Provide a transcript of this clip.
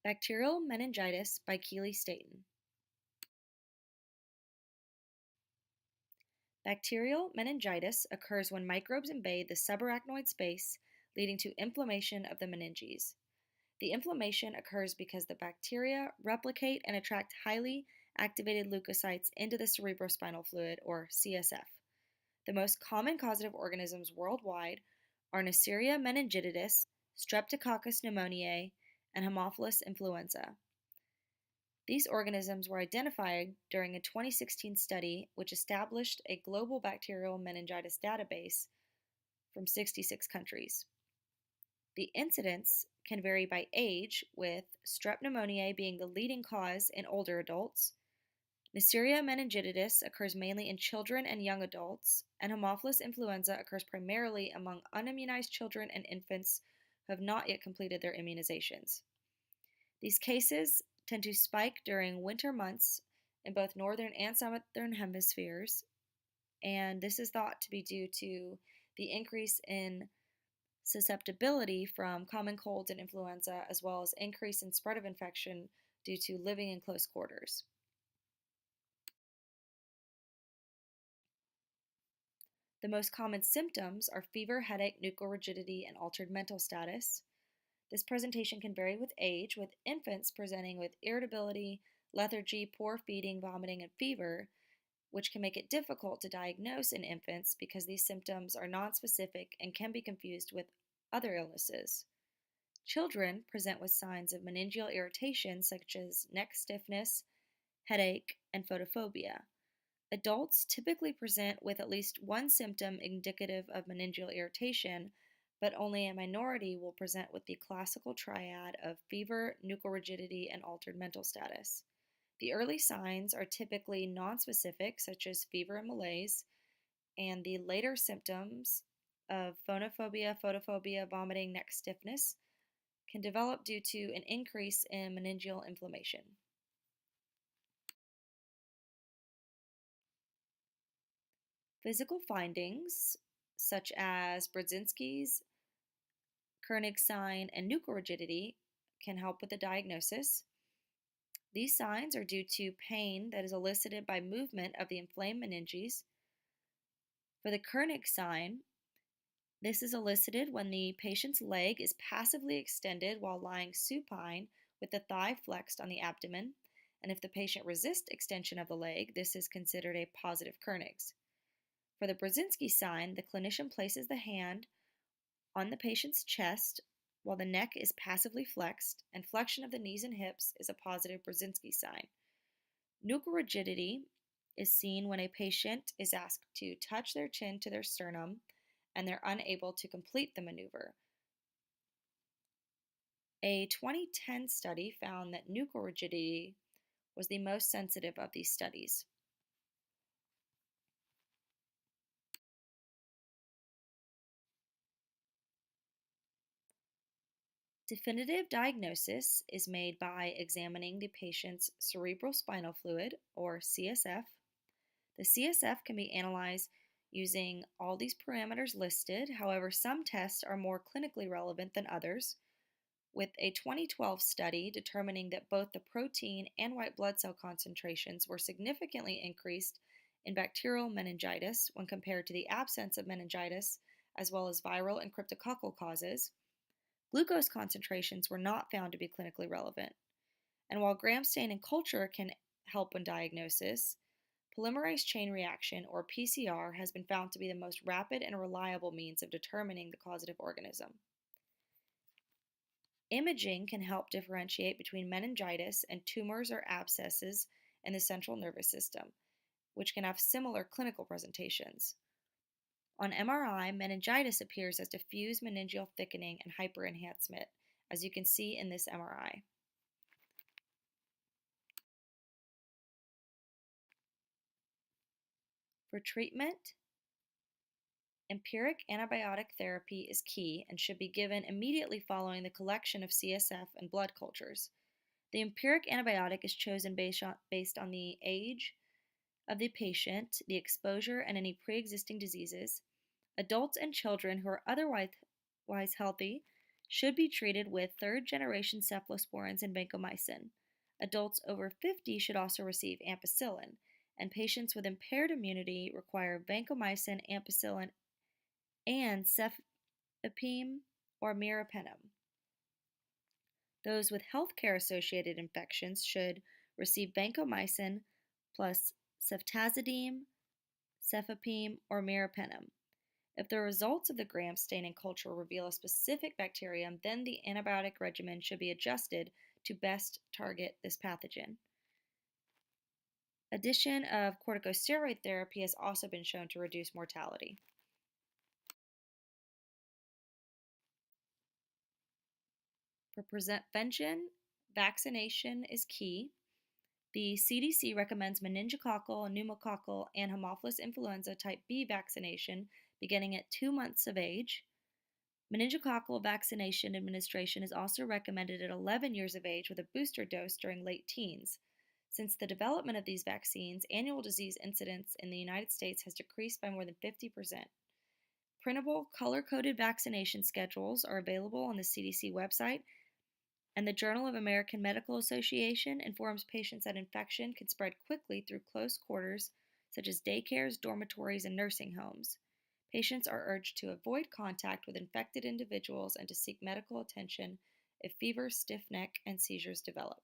Bacterial meningitis by Keely Staten. Bacterial meningitis occurs when microbes invade the subarachnoid space, leading to inflammation of the meninges. The inflammation occurs because the bacteria replicate and attract highly activated leukocytes into the cerebrospinal fluid, or CSF. The most common causative organisms worldwide are Neisseria meningitidis, Streptococcus pneumoniae, and Haemophilus influenza. These organisms were identified during a 2016 study which established a global bacterial meningitis database from 66 countries. The incidence can vary by age, with strep pneumoniae being the leading cause in older adults. Neisseria meningitidis occurs mainly in children and young adults, and Haemophilus influenza occurs primarily among unimmunized children and infants who have not yet completed their immunizations. These cases tend to spike during winter months in both northern and southern hemispheres, and this is thought to be due to the increase in susceptibility from common colds and influenza, as well as increase in spread of infection due to living in close quarters. The most common symptoms are fever, headache, nuchal rigidity, and altered mental status. This presentation can vary with age, with infants presenting with irritability, lethargy, poor feeding, vomiting, and fever, which can make it difficult to diagnose in infants because these symptoms are nonspecific and can be confused with other illnesses. Children present with signs of meningeal irritation such as neck stiffness, headache, and photophobia. Adults typically present with at least one symptom indicative of meningeal irritation, but only a minority will present with the classical triad of fever, nuchal rigidity, and altered mental status. The early signs are typically nonspecific, such as fever and malaise, and the later symptoms of photophobia, vomiting, neck stiffness can develop due to an increase in meningeal inflammation. Physical findings, such as Brudzinski's, Koenig's sign, and nuchal rigidity, can help with the diagnosis. These signs are due to pain that is elicited by movement of the inflamed meninges. For the Koenig sign, this is elicited when the patient's leg is passively extended while lying supine with the thigh flexed on the abdomen, and if the patient resists extension of the leg, this is considered a positive Koenig's. For the Brudzinski sign, the clinician places the hand on the patient's chest while the neck is passively flexed, and flexion of the knees and hips is a positive Brudzinski sign. Nuchal rigidity is seen when a patient is asked to touch their chin to their sternum and they're unable to complete the maneuver. A 2010 study found that nuchal rigidity was the most sensitive of these studies. Definitive diagnosis is made by examining the patient's cerebrospinal fluid, or CSF. The CSF can be analyzed using all these parameters listed. However, some tests are more clinically relevant than others, with a 2012 study determining that both the protein and white blood cell concentrations were significantly increased in bacterial meningitis when compared to the absence of meningitis, as well as viral and cryptococcal causes. Glucose concentrations were not found to be clinically relevant. And while gram stain and culture can help in diagnosis, polymerase chain reaction, or PCR, has been found to be the most rapid and reliable means of determining the causative organism. Imaging can help differentiate between meningitis and tumors or abscesses in the central nervous system, which can have similar clinical presentations. On MRI, meningitis appears as diffuse meningeal thickening and hyperenhancement, as you can see in this MRI. For treatment, empiric antibiotic therapy is key and should be given immediately following the collection of CSF and blood cultures. The empiric antibiotic is chosen based on the age of the patient, the exposure, and any pre-existing diseases. Adults and children who are otherwise healthy should be treated with third generation cephalosporins and vancomycin. Adults over 50 should also receive ampicillin, and patients with impaired immunity require vancomycin, ampicillin, and cefepime or meropenem. Those with healthcare associated infections should receive vancomycin plus ceftazidime, cefepime, or meropenem. If the results of the gram staining culture reveal a specific bacterium, then the antibiotic regimen should be adjusted to best target this pathogen. Addition of corticosteroid therapy has also been shown to reduce mortality. For prevention, vaccination is key. The CDC recommends meningococcal, pneumococcal, and Haemophilus influenza type B vaccination beginning at 2 months of age. Meningococcal vaccination administration is also recommended at 11 years of age with a booster dose during late teens. Since the development of these vaccines, annual disease incidence in the United States has decreased by more than 50%. Printable, color coded vaccination schedules are available on the CDC website, and the Journal of American Medical Association informs patients that infection can spread quickly through close quarters, such as daycares, dormitories, and nursing homes. Patients are urged to avoid contact with infected individuals and to seek medical attention if fever, stiff neck, and seizures develop.